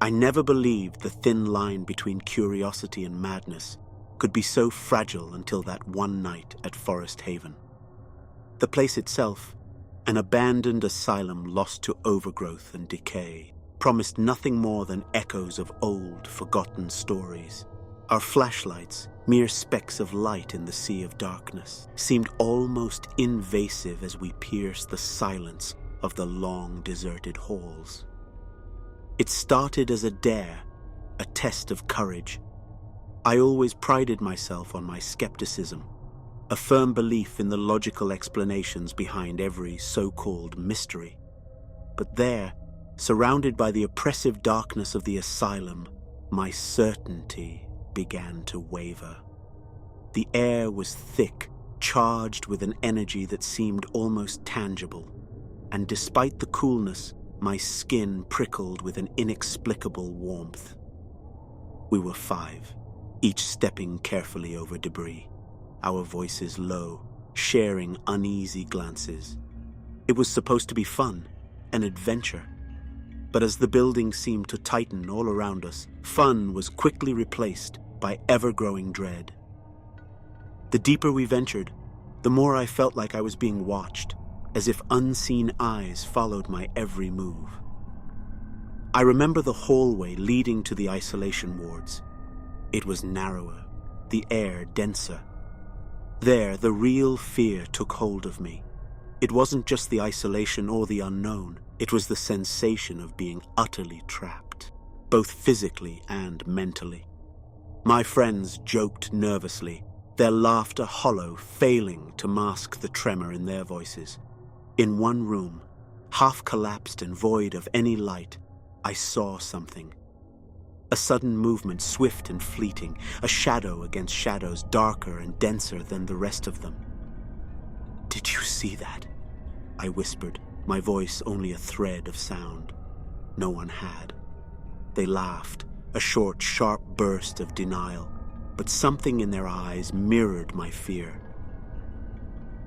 I never believed the thin line between curiosity and madness could be so fragile until that one night at Forest Haven. The place itself, an abandoned asylum lost to overgrowth and decay, promised nothing more than echoes of old, forgotten stories. Our flashlights, mere specks of light in the sea of darkness, seemed almost invasive as we pierced the silence of the long, deserted halls. It started as a dare, a test of courage. I always prided myself on my skepticism, a firm belief in the logical explanations behind every so-called mystery. But there, surrounded by the oppressive darkness of the asylum, my certainty began to waver. The air was thick, charged with an energy that seemed almost tangible, and despite the coolness, my skin prickled with an inexplicable warmth. We were 5, each stepping carefully over debris, our voices low, sharing uneasy glances. It was supposed to be fun, an adventure. But as the building seemed to tighten all around us, fun was quickly replaced by ever-growing dread. The deeper we ventured, the more I felt like I was being watched, as if unseen eyes followed my every move. I remember the hallway leading to the isolation wards. It was narrower, the air denser. There, the real fear took hold of me. It wasn't just the isolation or the unknown, it was the sensation of being utterly trapped, both physically and mentally. My friends joked nervously, their laughter hollow, failing to mask the tremor in their voices. In one room, half collapsed and void of any light, I saw something. A sudden movement, swift and fleeting, a shadow against shadows, darker and denser than the rest of them. "Did you see that?" I whispered, my voice only a thread of sound. No one had. They laughed, a short, sharp burst of denial, but something in their eyes mirrored my fear.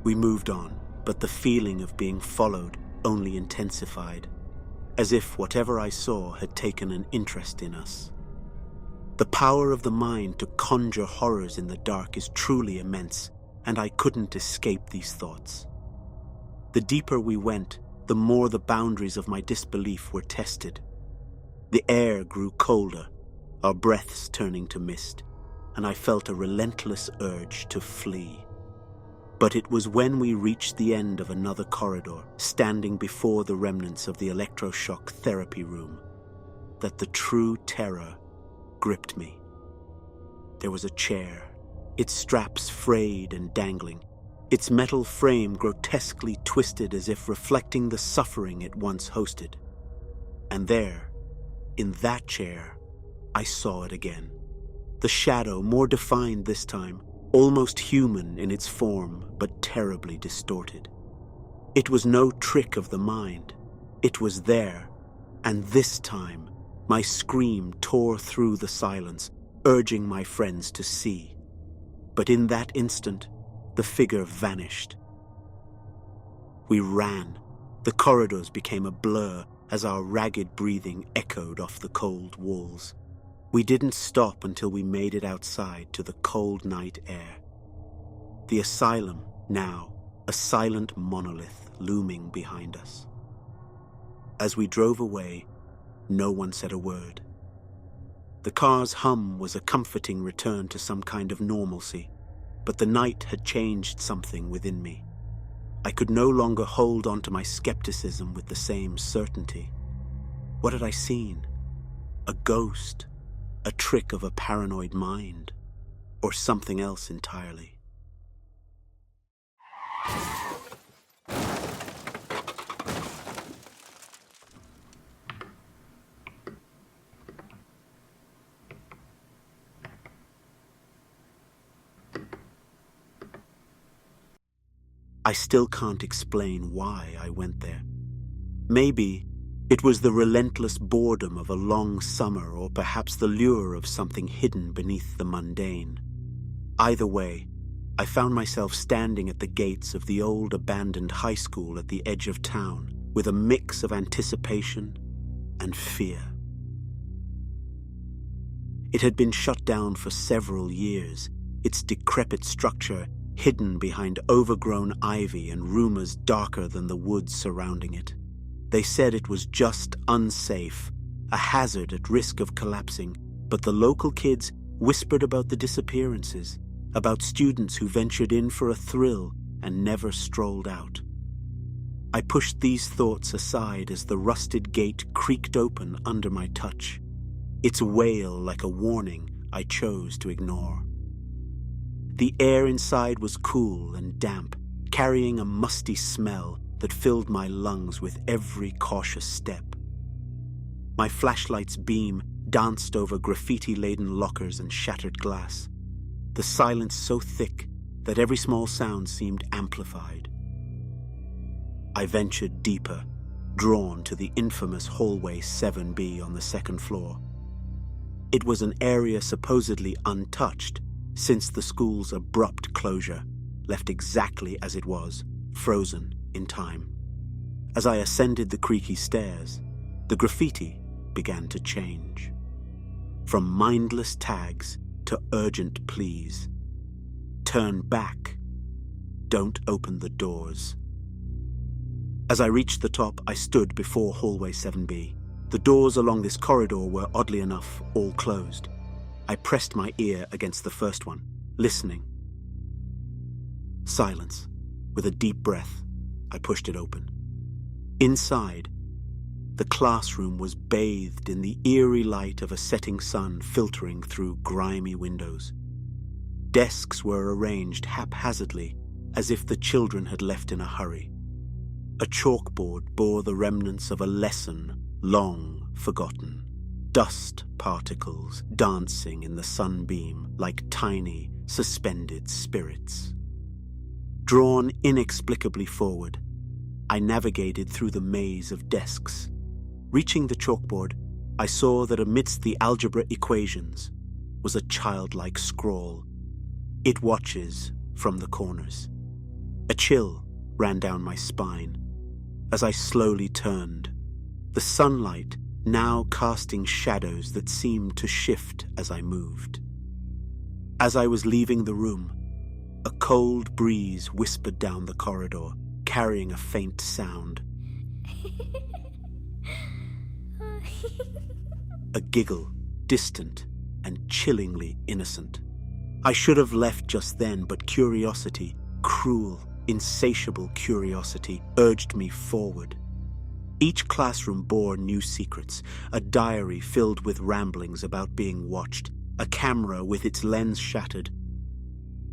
We moved on, but the feeling of being followed only intensified, as if whatever I saw had taken an interest in us. The power of the mind to conjure horrors in the dark is truly immense, and I couldn't escape these thoughts. The deeper we went, the more the boundaries of my disbelief were tested. The air grew colder, our breaths turning to mist, and I felt a relentless urge to flee. But it was when we reached the end of another corridor, standing before the remnants of the electroshock therapy room, that the true terror gripped me. There was a chair, its straps frayed and dangling, its metal frame grotesquely twisted as if reflecting the suffering it once hosted. And there, in that chair, I saw it again. The shadow, more defined this time, almost human in its form, but terribly distorted. It was no trick of the mind. It was there, and this time, my scream tore through the silence, urging my friends to see. But in that instant, the figure vanished. We ran. The corridors became a blur as our ragged breathing echoed off the cold walls. We didn't stop until we made it outside to the cold night air. The asylum, now, a silent monolith looming behind us. As we drove away, no one said a word. The car's hum was a comforting return to some kind of normalcy, but the night had changed something within me. I could no longer hold on to my skepticism with the same certainty. What had I seen? A ghost? A trick of a paranoid mind? Or something else entirely? I still can't explain why I went there. Maybe it was the relentless boredom of a long summer, or perhaps the lure of something hidden beneath the mundane. Either way, I found myself standing at the gates of the old abandoned high school at the edge of town, with a mix of anticipation and fear. It had been shut down for several years, its decrepit structure hidden behind overgrown ivy and rumors darker than the woods surrounding it. They said it was just unsafe, a hazard at risk of collapsing, but the local kids whispered about the disappearances, about students who ventured in for a thrill and never strolled out. I pushed these thoughts aside as the rusted gate creaked open under my touch. Its wail like a warning I chose to ignore. The air inside was cool and damp, carrying a musty smell that filled my lungs with every cautious step. My flashlight's beam danced over graffiti-laden lockers and shattered glass, the silence so thick that every small sound seemed amplified. I ventured deeper, drawn to the infamous hallway 7B on the second floor. It was an area supposedly untouched since the school's abrupt closure, left exactly as it was, frozen in time. As I ascended the creaky stairs, the graffiti began to change. From mindless tags to urgent pleas. Turn back. Don't open the doors. As I reached the top, I stood before hallway 7B. The doors along this corridor were, oddly enough, all closed. I pressed my ear against the first one, listening. Silence. With a deep breath, I pushed it open. Inside, the classroom was bathed in the eerie light of a setting sun filtering through grimy windows. Desks were arranged haphazardly, as if the children had left in a hurry. A chalkboard bore the remnants of a lesson long forgotten. Dust particles dancing in the sunbeam like tiny, suspended spirits. Drawn inexplicably forward, I navigated through the maze of desks. Reaching the chalkboard, I saw that amidst the algebra equations was a childlike scrawl. It watches from the corners. A chill ran down my spine as I slowly turned, the sunlight now casting shadows that seemed to shift as I moved. As I was leaving the room, a cold breeze whispered down the corridor, carrying a faint sound. A giggle, distant and chillingly innocent. I should have left just then, but curiosity, cruel, insatiable curiosity, urged me forward. Each classroom bore new secrets, a diary filled with ramblings about being watched, a camera with its lens shattered,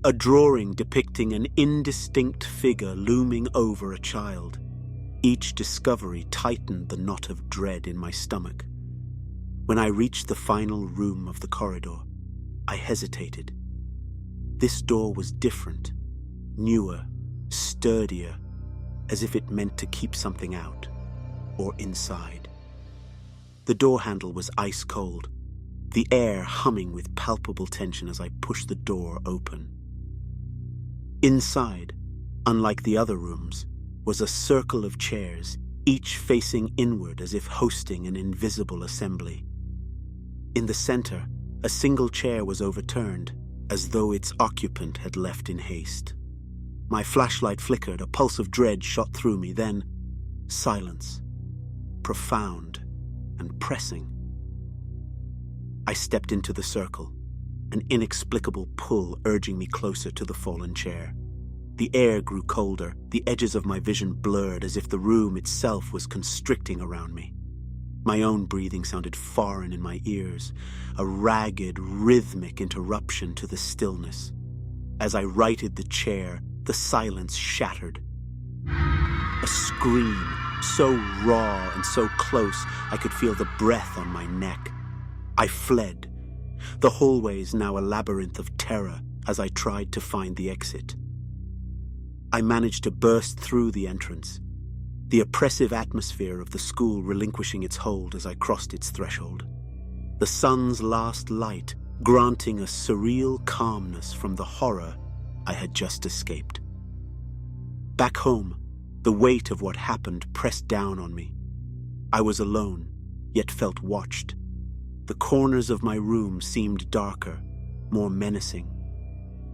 a drawing depicting an indistinct figure looming over a child. Each discovery tightened the knot of dread in my stomach. When I reached the final room of the corridor, I hesitated. This door was different, newer, sturdier, as if it meant to keep something out, or inside. The door handle was ice cold, the air humming with palpable tension as I pushed the door open. Inside, unlike the other rooms, was a circle of chairs, each facing inward as if hosting an invisible assembly. In the center, a single chair was overturned, as though its occupant had left in haste. My flashlight flickered, a pulse of dread shot through me, then silence, profound and pressing. I stepped into the circle, an inexplicable pull urging me closer to the fallen chair. The air grew colder, the edges of my vision blurred as if the room itself was constricting around me. My own breathing sounded foreign in my ears, a ragged, rhythmic interruption to the stillness. As I righted the chair, the silence shattered. A scream, so raw and so close I could feel the breath on my neck. I fled, the hallways now a labyrinth of terror as I tried to find the exit. I managed to burst through the entrance, the oppressive atmosphere of the school relinquishing its hold as I crossed its threshold. The sun's last light granting a surreal calmness from the horror I had just escaped. Back home, the weight of what happened pressed down on me. I was alone, yet felt watched. The corners of my room seemed darker, more menacing.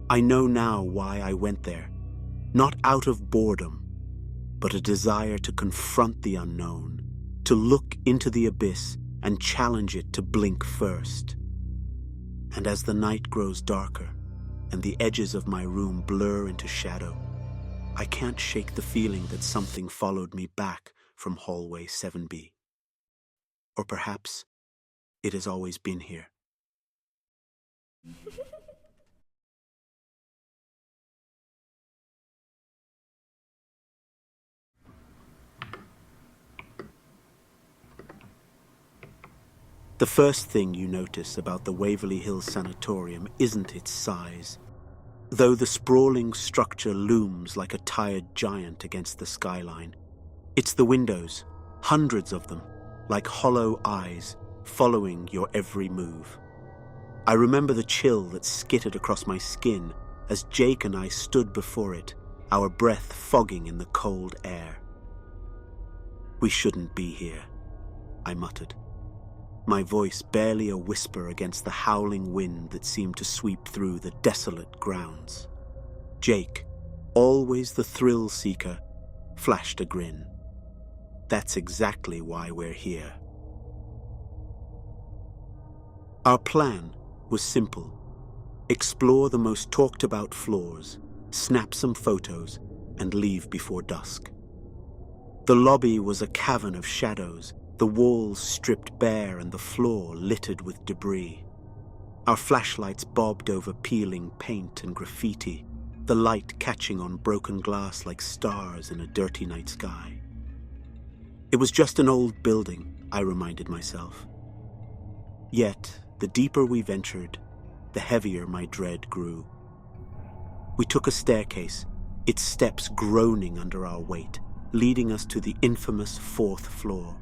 I know now why I went there, not out of boredom, but a desire to confront the unknown, to look into the abyss and challenge it to blink first. And as the night grows darker and the edges of my room blur into shadow, I can't shake the feeling that something followed me back from hallway 7B. Or perhaps it has always been here. The first thing you notice about the Waverly Hills Sanatorium isn't its size. Though the sprawling structure looms like a tired giant against the skyline, it's the windows, hundreds of them, like hollow eyes, following your every move. I remember the chill that skittered across my skin as Jake and I stood before it, our breath fogging in the cold air. "We shouldn't be here," I muttered, my voice barely a whisper against the howling wind that seemed to sweep through the desolate grounds. Jake, always the thrill-seeker, flashed a grin. "That's exactly why we're here." Our plan was simple. Explore the most talked-about floors, snap some photos, and leave before dusk. The lobby was a cavern of shadows, the walls stripped bare and the floor littered with debris. Our flashlights bobbed over peeling paint and graffiti, the light catching on broken glass like stars in a dirty night sky. It was just an old building, I reminded myself. Yet, the deeper we ventured, the heavier my dread grew. We took a staircase, its steps groaning under our weight, leading us to the infamous 4th floor.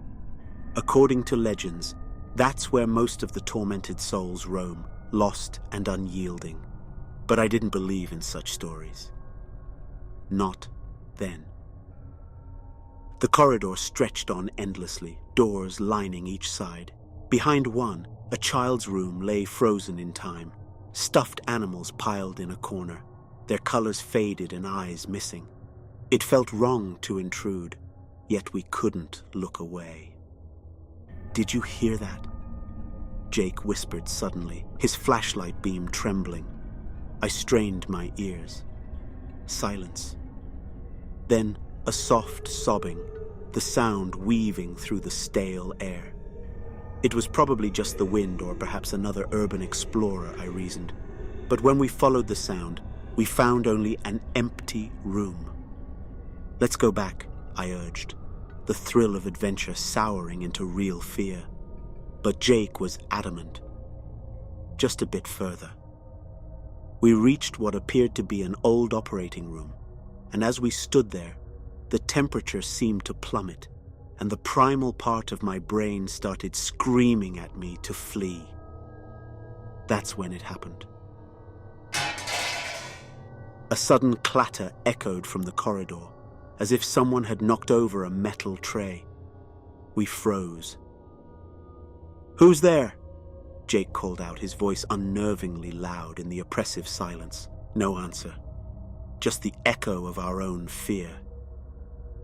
According to legends, that's where most of the tormented souls roam, lost and unyielding. But I didn't believe in such stories. Not then. The corridor stretched on endlessly, doors lining each side. Behind one, a child's room lay frozen in time, stuffed animals piled in a corner, their colors faded and eyes missing. It felt wrong to intrude, yet we couldn't look away. "Did you hear that?" Jake whispered suddenly, his flashlight beam trembling. I strained my ears. Silence. Then a soft sobbing, the sound weaving through the stale air. It was probably just the wind or perhaps another urban explorer, I reasoned. But when we followed the sound, we found only an empty room. "Let's go back," I urged, the thrill of adventure souring into real fear. But Jake was adamant. Just a bit further. We reached what appeared to be an old operating room, and as we stood there, the temperature seemed to plummet, and the primal part of my brain started screaming at me to flee. That's when it happened. A sudden clatter echoed from the corridor, as if someone had knocked over a metal tray. We froze. "Who's there?" Jake called out, his voice unnervingly loud in the oppressive silence. No answer. Just the echo of our own fear.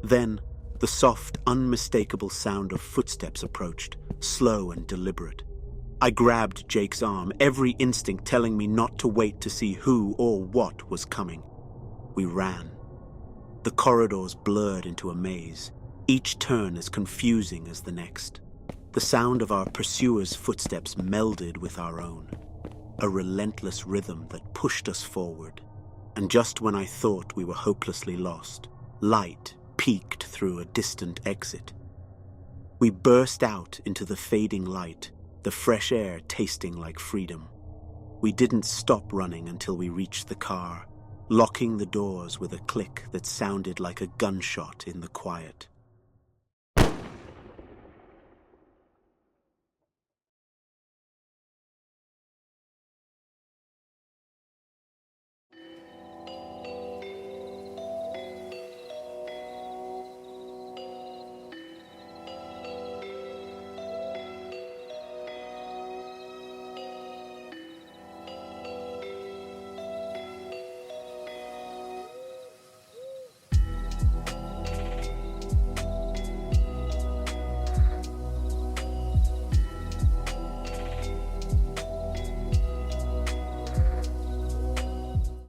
Then, the soft, unmistakable sound of footsteps approached, slow and deliberate. I grabbed Jake's arm, every instinct telling me not to wait to see who or what was coming. We ran. The corridors blurred into a maze, each turn as confusing as the next. The sound of our pursuers' footsteps melded with our own, a relentless rhythm that pushed us forward. And just when I thought we were hopelessly lost, light peeked through a distant exit. We burst out into the fading light, the fresh air tasting like freedom. We didn't stop running until we reached the car, locking the doors with a click that sounded like a gunshot in the quiet.